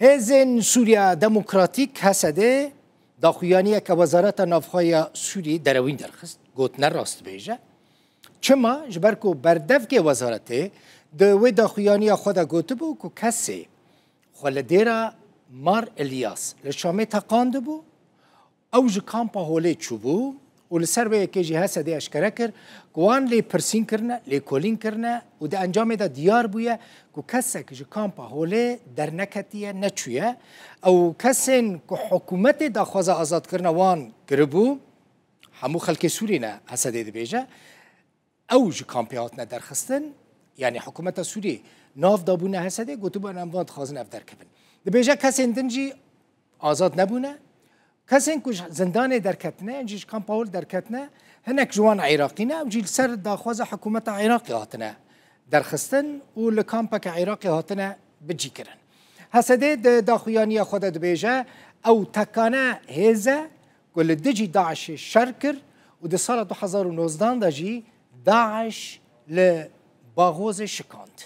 هزن سوریا دموکراتیک هسته داخویانی که وزارت نافخای سوری دروین درخست گوتنه راست بیجه چما جبر کو بردف که وزارته دوی داخویانی خود گوته بو که کسی خالدیرا مار الیاس لشامه تقانده بو او جو کامپا هوله چوبو و لسر به یکی جی هسته اشکره کر گوان لی پرسین کرنه لی کولین کرنه و ده انجام ده دیار بویه که کسی که جو کامپا هوله در نکتیه نچویه او کسی که حکومت دا خواه آزاد کرنه وان گربو همو خلق سوری نه هسته ده بیجه او جو کامپیات نه درخستن یعنی حکومت سوری ناف دابونه هسته گوتو با نمواد خوازن اف درکبن ده بیجه کسی دنجی آزاد نبونه کسی که زندان درکتنه انجیش کامپاول درکتنه هنک جوان عراقی نه و جیل سر داخواز حکومت عراقی هاتنه درخستن و لکامپک عراقی هاتنه بجی کرن هسته ده داخویانی خود ده بیجه او تکانه هزه گل دجی داعش شرکر و ده سال 2019 ده جی داعش لباغوز شکاند